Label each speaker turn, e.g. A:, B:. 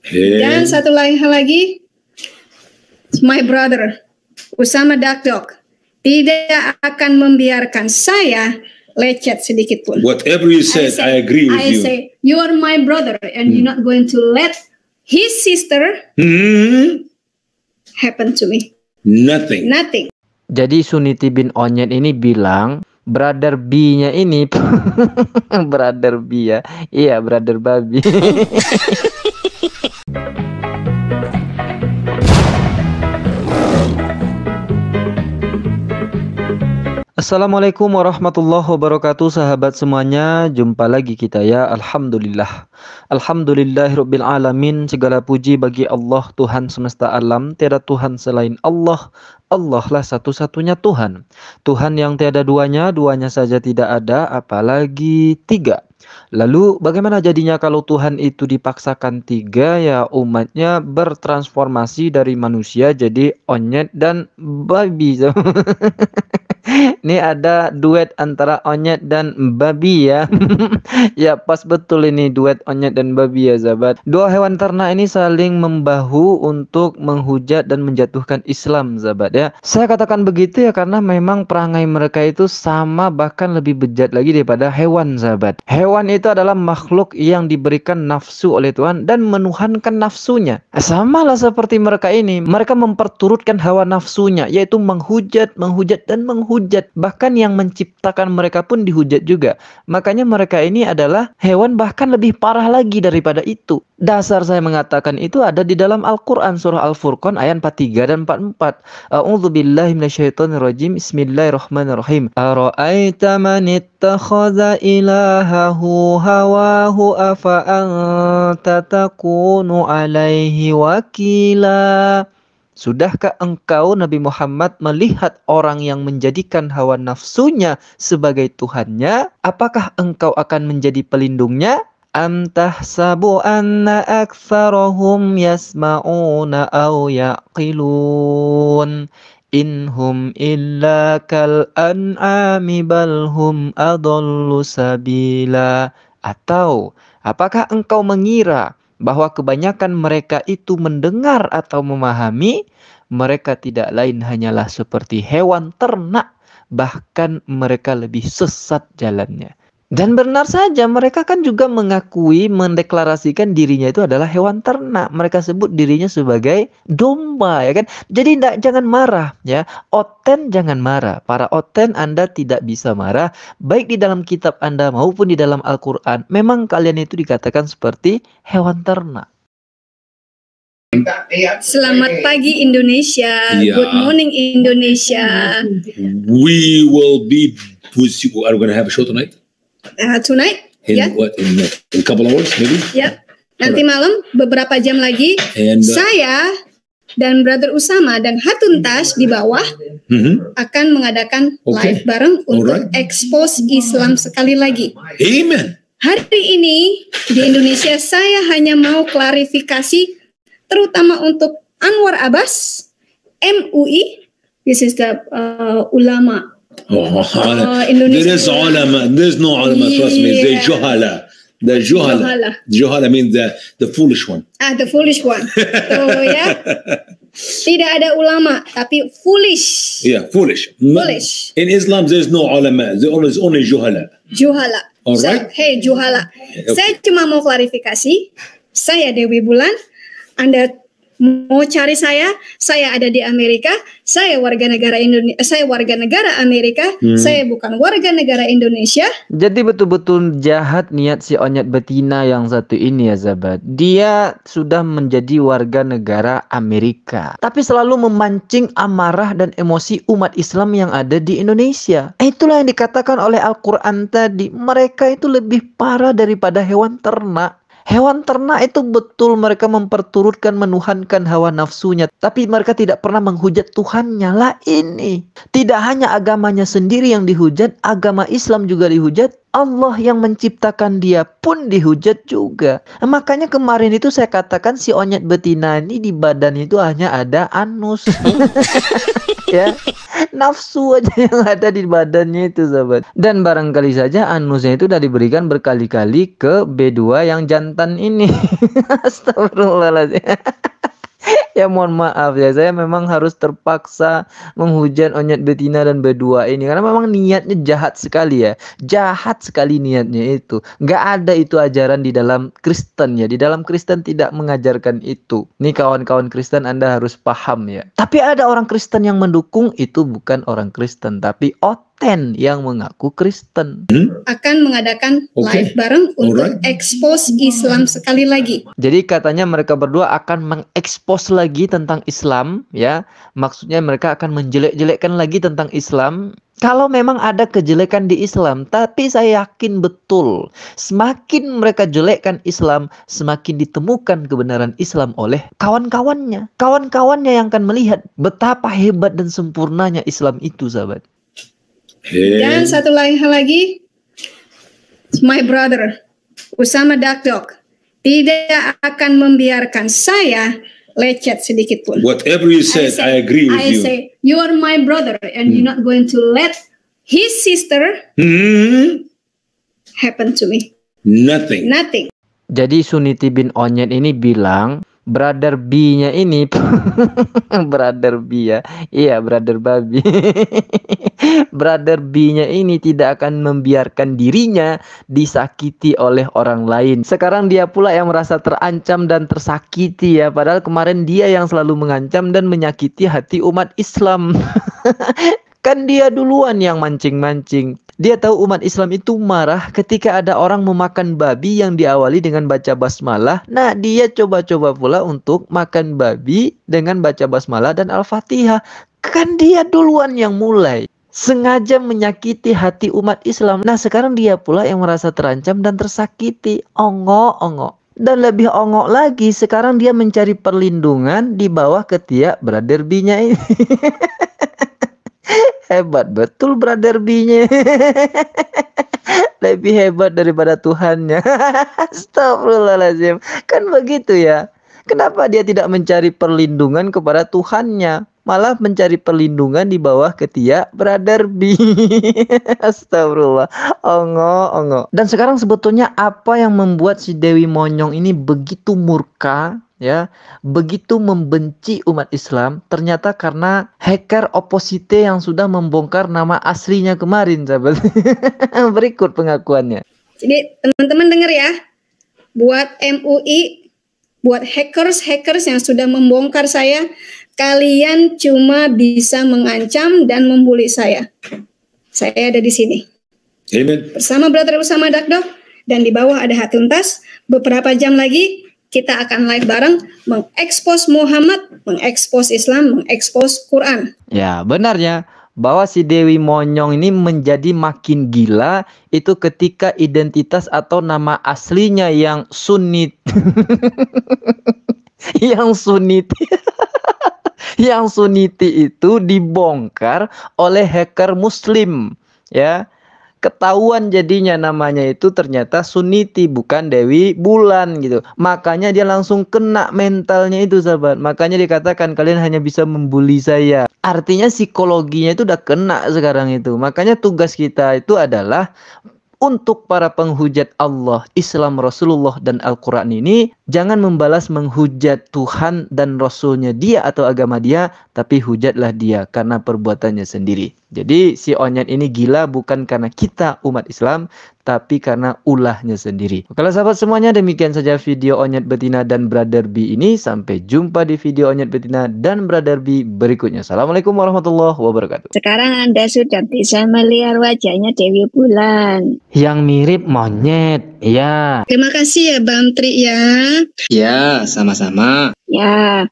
A: Dan satu hal lagi, my brother, Usama Dakdok, tidak akan membiarkan saya lecet sedikit pun.
B: Whatever you said, I agree with you.
A: I say, you are my brother, and you're not going to let his sister happen to me.
B: Nothing.
C: Jadi Suniti bin Onyet ini bilang, brother B-nya ini, brother B ya, iya brother babi. Assalamualaikum warahmatullahi wabarakatuh, sahabat semuanya. Jumpa lagi kita ya. Alhamdulillah. Alhamdulillahirabbil alamin. Segala puji bagi Allah, Tuhan semesta alam. Tiada Tuhan selain Allah. Allah lah satu-satunya Tuhan. Tuhan yang tiada duanya, duanya saja tidak ada, apalagi tiga. Lalu bagaimana jadinya kalau Tuhan itu dipaksakan tiga? Ya umatnya bertransformasi dari manusia jadi onyet dan babi. Ini ada duet antara onyet dan babi ya. Ya pas betul ini duet onyet dan babi ya sahabat. Dua hewan ternak ini saling membahu untuk menghujat dan menjatuhkan Islam sahabat ya. Saya katakan begitu ya karena memang perangai mereka itu sama, bahkan lebih bejat lagi daripada hewan sahabat. Hewan itu adalah makhluk yang diberikan nafsu oleh Tuhan dan menuhankan nafsunya. Sama lah seperti mereka ini. Mereka memperturutkan hawa nafsunya, yaitu menghujat dan menghujat. Bahkan yang menciptakan mereka pun dihujat juga. Makanya mereka ini adalah hewan, bahkan lebih parah lagi daripada itu. Dasar saya mengatakan itu ada di dalam Al-Quran surah Al-Furqan ayat 43 dan 44. A'udzubillahi minasyaitonirrajim. Bismillahirrahmanirrahim. Ara'aita man ittakhadha ilahahu hawahu afa anta takunu alaihi wakila. Sudahkah engkau Nabi Muhammad melihat orang yang menjadikan hawa nafsunya sebagai Tuhannya? Apakah engkau akan menjadi pelindungnya? Am tahsabu anna aktsarahum yasma'una aw yaqilun inhum illa kal an'ami bal hum adallu sabila. Atau apakah engkau mengira bahwa kebanyakan mereka itu mendengar atau memahami? Mereka tidak lain hanyalah seperti hewan ternak, bahkan mereka lebih sesat jalannya. Dan benar saja, mereka kan juga mengakui, mendeklarasikan dirinya itu adalah hewan ternak. Mereka sebut dirinya sebagai domba, ya kan? Jadi jangan marah, ya. Oten jangan marah. Para oten, Anda tidak bisa marah, baik di dalam kitab Anda maupun di dalam Al-Quran. Memang kalian itu dikatakan seperti hewan ternak.
A: Selamat pagi Indonesia. Good morning Indonesia.
B: We will be with you. Are we going to have a show tonight?
A: Tonight?
B: In a couple hours maybe?
A: Ya. Nanti malam beberapa jam lagi. Saya dan Brother Usama dan Hatun Tash di bawah akan mengadakan live bareng untuk expose Islam sekali lagi.
B: Amen.
A: Hari ini di Indonesia saya hanya mau klarifikasi terutama untuk Anwar Abbas, MUI, this is the ulama.
B: There is ulama. There's no ulama. Trust me. They're juhala. The juhala. Juhala means the foolish one.
A: The foolish one. So ya, tidak ada ulama, tapi foolish.
B: Yeah, foolish.
A: Foolish.
B: In Islam, there's no ulama. There's only juhala.
A: Juhala.
B: Alright.
A: So, hey juhala. Okay. Saya cuma mau klarifikasi. Saya Dewi Bulan. Anda mau cari saya ada di Amerika, saya warga negara Amerika, saya bukan warga negara Indonesia.
C: Jadi betul-betul jahat niat si onyet betina yang satu ini ya sahabat. Dia sudah menjadi warga negara Amerika, tapi selalu memancing amarah dan emosi umat Islam yang ada di Indonesia. Itulah yang dikatakan oleh Al-Quran tadi. Mereka itu lebih parah daripada hewan ternak. Hewan ternak itu betul mereka memperturutkan, menuhankan hawa nafsunya. Tapi mereka tidak pernah menghujat Tuhannya. Lah ini. Tidak hanya agamanya sendiri yang dihujat, agama Islam juga dihujat. Allah yang menciptakan dia pun dihujat juga. Makanya kemarin itu saya katakan si onyet betina ini di badan itu hanya ada anus. Ya, nafsu aja yang ada di badannya itu, sahabat. Dan barangkali saja anusnya itu udah diberikan berkali-kali ke B2 yang jantan ini. Astagfirullahaladzim. Ya mohon maaf ya, saya memang harus terpaksa menghujat Onyet betina dan B2 ini karena memang niatnya jahat sekali ya. Jahat sekali niatnya itu. Nggak ada itu ajaran di dalam Kristen ya. Di dalam Kristen tidak mengajarkan itu. Nih kawan-kawan Kristen, Anda harus paham ya. Tapi ada orang Kristen yang mendukung, itu bukan orang Kristen tapi oten yang mengaku Kristen.
A: Akan mengadakan live bareng untuk expose Islam sekali lagi.
C: Jadi katanya mereka berdua akan mengekspos lagi tentang Islam ya. Maksudnya mereka akan menjelek-jelekkan lagi tentang Islam. Kalau memang ada kejelekan di Islam, tapi saya yakin betul semakin mereka jelekkan Islam, semakin ditemukan kebenaran Islam oleh kawan-kawannya. Kawan-kawannya yang akan melihat betapa hebat dan sempurnanya Islam itu, sahabat.
A: Dan satu hal lagi, my brother Usama Dakdok tidak akan membiarkan saya lecet sedikit pun.
B: Whatever you said, I agree with you.
A: I say, you are my brother and you're not going to let his sister happen to me.
B: Nothing.
C: Jadi Suniti bin Onyet ini bilang, brother B-nya ini brother B ya. Iya, brother babi. Brother B-nya ini tidak akan membiarkan dirinya disakiti oleh orang lain. Sekarang dia pula yang merasa terancam dan tersakiti ya. Padahal kemarin dia yang selalu mengancam dan menyakiti hati umat Islam. Kan dia duluan yang mancing-mancing. Dia tahu umat Islam itu marah ketika ada orang memakan babi yang diawali dengan baca basmalah. Nah, dia coba-coba pula untuk makan babi dengan baca basmalah dan Al-Fatihah. Kan dia duluan yang mulai. Sengaja menyakiti hati umat Islam. Nah, sekarang dia pula yang merasa terancam dan tersakiti. Ongok-ongok. Dan lebih ongok lagi, sekarang dia mencari perlindungan di bawah ketiak brother B-nya ini. Hebat betul brother B-nya. Lebih hebat daripada Tuhannya. Astagfirullahaladzim. Kan begitu ya. Kenapa dia tidak mencari perlindungan kepada Tuhannya, malah mencari perlindungan di bawah ketiak brother B? Astagfirullah. Ongo. Dan sekarang sebetulnya apa yang membuat si Dewi Monyong ini begitu murka ya, begitu membenci umat Islam? Ternyata karena hacker oposite yang sudah membongkar nama aslinya kemarin, sahabat. Berikut pengakuannya.
A: Jadi teman-teman dengar ya, buat MUI, buat hackers yang sudah membongkar saya, kalian cuma bisa mengancam dan membuli saya. Saya ada di sini.
B: Amen.
A: Bersama Brother Usama Dakdok, dan di bawah ada Hatuntas. Beberapa jam lagi kita akan live bareng mengekspos Muhammad, mengekspos Islam, mengekspos Quran.
C: Ya, benarnya bahwa si Dewi Monyong ini menjadi makin gila itu ketika identitas atau nama aslinya yang Sunnit. Yang Sunniti itu dibongkar oleh hacker Muslim ya. Ketahuan jadinya namanya itu ternyata Sunniti, bukan Dewi Bulan gitu. Makanya dia langsung kena mentalnya itu, sahabat. Makanya dikatakan kalian hanya bisa membuli saya. Artinya psikologinya itu udah kena sekarang itu. Makanya tugas kita itu adalah untuk para penghujat Allah, Islam, Rasulullah, dan Al-Quran ini, jangan membalas menghujat Tuhan dan Rasulnya dia atau agama dia, tapi hujatlah dia karena perbuatannya sendiri. Jadi si Onyet ini gila bukan karena kita umat Islam, tapi karena ulahnya sendiri. Kalau sahabat semuanya, demikian saja video Onyet betina dan brother B ini. Sampai jumpa di video Onyet betina dan brother B berikutnya. Assalamualaikum warahmatullahi wabarakatuh.
D: Sekarang Anda sudah bisa melihat wajahnya Dewi Bulan
C: yang mirip monyet, ya.
A: Terima kasih ya Bang Tri ya.
E: Ya, sama-sama.
D: ya.